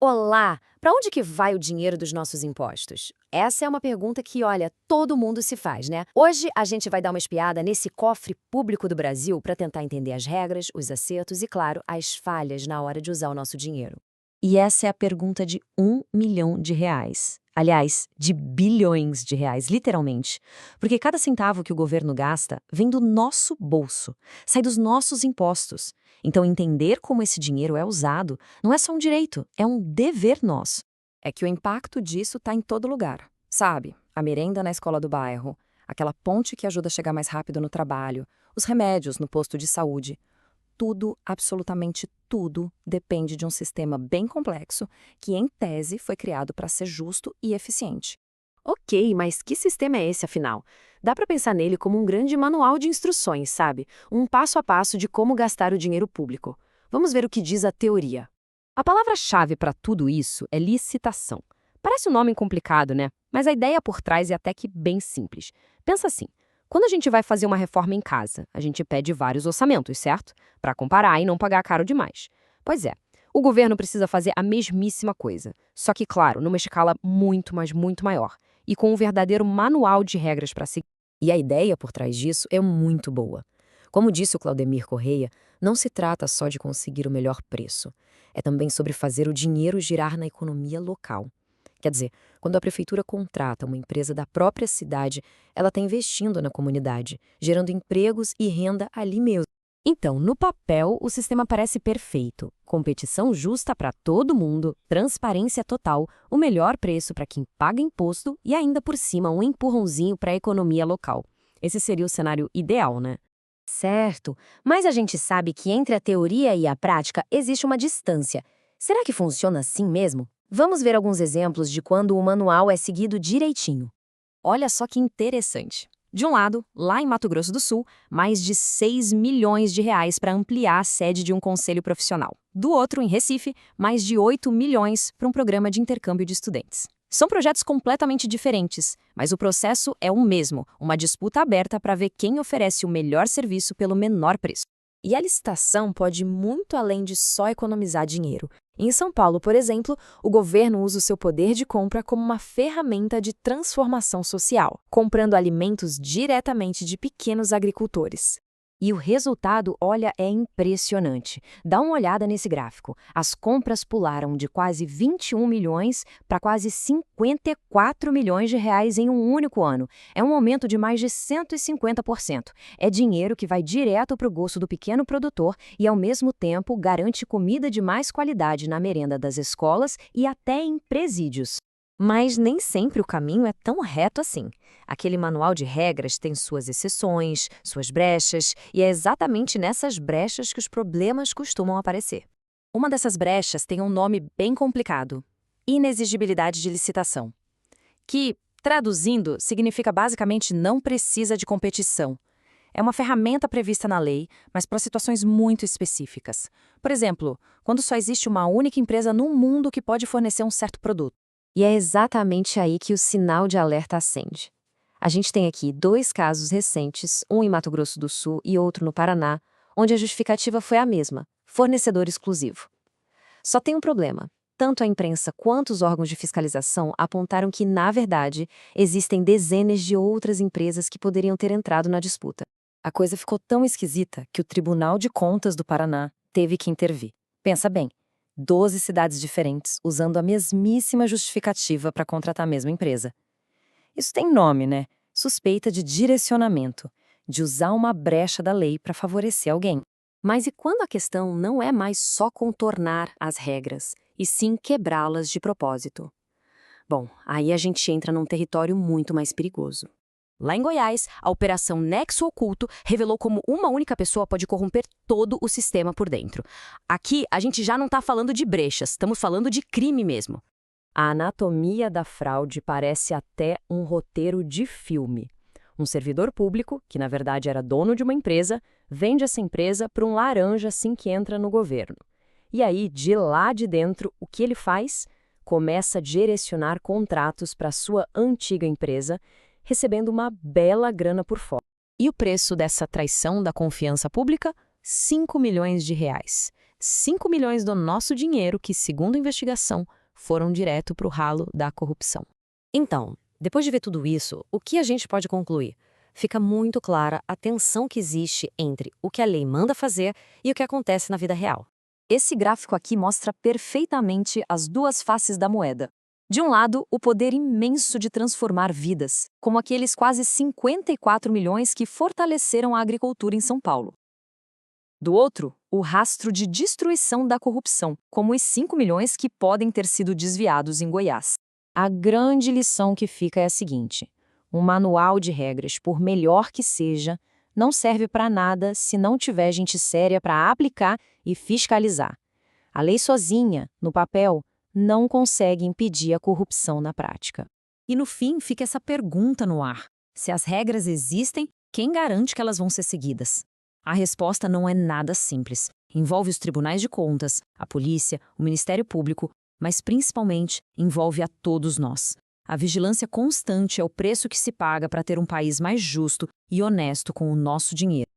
Olá! Para onde que vai o dinheiro dos nossos impostos? Essa é uma pergunta que, olha, todo mundo se faz, né? Hoje a gente vai dar uma espiada nesse cofre público do Brasil para tentar entender as regras, os acertos e, claro, as falhas na hora de usar o nosso dinheiro. E essa é a pergunta de R$ 1 milhão. Aliás, de bilhões de reais, literalmente. Porque cada centavo que o governo gasta vem do nosso bolso, sai dos nossos impostos. Então, entender como esse dinheiro é usado não é só um direito, é um dever nosso. É que o impacto disso está em todo lugar, sabe? A merenda na escola do bairro, aquela ponte que ajuda a chegar mais rápido no trabalho, os remédios no posto de saúde. Tudo, absolutamente tudo, depende de um sistema bem complexo que, em tese, foi criado para ser justo e eficiente. Ok, mas que sistema é esse, afinal? Dá para pensar nele como um grande manual de instruções, sabe? Um passo a passo de como gastar o dinheiro público. Vamos ver o que diz a teoria. A palavra-chave para tudo isso é licitação. Parece um nome complicado, né? Mas a ideia por trás é até que bem simples. Pensa assim. Quando a gente vai fazer uma reforma em casa, a gente pede vários orçamentos, certo? Para comparar e não pagar caro demais. Pois é, o governo precisa fazer a mesmíssima coisa, só que, claro, numa escala muito, mas muito maior, e com um verdadeiro manual de regras para seguir. E a ideia por trás disso é muito boa. Como disse o Claudemir Correia, não se trata só de conseguir o melhor preço, é também sobre fazer o dinheiro girar na economia local. Quer dizer, quando a prefeitura contrata uma empresa da própria cidade, ela está investindo na comunidade, gerando empregos e renda ali mesmo. Então, no papel, o sistema parece perfeito. Competição justa para todo mundo, transparência total, o melhor preço para quem paga imposto e ainda por cima um empurrãozinho para a economia local. Esse seria o cenário ideal, né? Certo, mas a gente sabe que entre a teoria e a prática existe uma distância. Será que funciona assim mesmo? Vamos ver alguns exemplos de quando o manual é seguido direitinho. Olha só que interessante. De um lado, lá em Mato Grosso do Sul, mais de 6 milhões de reais para ampliar a sede de um conselho profissional. Do outro, em Recife, mais de 8 milhões para um programa de intercâmbio de estudantes. São projetos completamente diferentes, mas o processo é o mesmo, uma disputa aberta para ver quem oferece o melhor serviço pelo menor preço. E a licitação pode ir muito além de só economizar dinheiro. Em São Paulo, por exemplo, o governo usa o seu poder de compra como uma ferramenta de transformação social, comprando alimentos diretamente de pequenos agricultores. E o resultado, olha, é impressionante. Dá uma olhada nesse gráfico. As compras pularam de quase 21 milhões para quase 54 milhões de reais em um único ano. É um aumento de mais de 150%. É dinheiro que vai direto para o gosto do pequeno produtor e, ao mesmo tempo, garante comida de mais qualidade na merenda das escolas e até em presídios. Mas nem sempre o caminho é tão reto assim. Aquele manual de regras tem suas exceções, suas brechas, e é exatamente nessas brechas que os problemas costumam aparecer. Uma dessas brechas tem um nome bem complicado: inexigibilidade de licitação, que, traduzindo, significa basicamente não precisa de competição. É uma ferramenta prevista na lei, mas para situações muito específicas. Por exemplo, quando só existe uma única empresa no mundo que pode fornecer um certo produto. E é exatamente aí que o sinal de alerta acende. A gente tem aqui dois casos recentes, um em Mato Grosso do Sul e outro no Paraná, onde a justificativa foi a mesma: fornecedor exclusivo. Só tem um problema. Tanto a imprensa quanto os órgãos de fiscalização apontaram que, na verdade, existem dezenas de outras empresas que poderiam ter entrado na disputa. A coisa ficou tão esquisita que o Tribunal de Contas do Paraná teve que intervir. Pensa bem. 12 cidades diferentes usando a mesmíssima justificativa para contratar a mesma empresa. Isso tem nome, né? Suspeita de direcionamento, de usar uma brecha da lei para favorecer alguém. Mas e quando a questão não é mais só contornar as regras, e sim quebrá-las de propósito? Bom, aí a gente entra num território muito mais perigoso. Lá em Goiás, a Operação Nexo Oculto revelou como uma única pessoa pode corromper todo o sistema por dentro. Aqui, a gente já não está falando de brechas, estamos falando de crime mesmo. A anatomia da fraude parece até um roteiro de filme. Um servidor público, que na verdade era dono de uma empresa, vende essa empresa para um laranja assim que entra no governo. E aí, de lá de dentro, o que ele faz? Começa a direcionar contratos para sua antiga empresa, recebendo uma bela grana por fora. E o preço dessa traição da confiança pública? 5 milhões de reais. 5 milhões do nosso dinheiro que, segundo a investigação, foram direto para o ralo da corrupção. Então, depois de ver tudo isso, o que a gente pode concluir? Fica muito clara a tensão que existe entre o que a lei manda fazer e o que acontece na vida real. Esse gráfico aqui mostra perfeitamente as duas faces da moeda. De um lado, o poder imenso de transformar vidas, como aqueles quase 54 milhões que fortaleceram a agricultura em São Paulo. Do outro, o rastro de destruição da corrupção, como os 5 milhões que podem ter sido desviados em Goiás. A grande lição que fica é a seguinte: um manual de regras, por melhor que seja, não serve para nada se não tiver gente séria para aplicar e fiscalizar. A lei sozinha, no papel, não consegue impedir a corrupção na prática. E no fim fica essa pergunta no ar: se as regras existem, quem garante que elas vão ser seguidas? A resposta não é nada simples. Envolve os tribunais de contas, a polícia, o Ministério Público, mas principalmente envolve a todos nós. A vigilância constante é o preço que se paga para ter um país mais justo e honesto com o nosso dinheiro.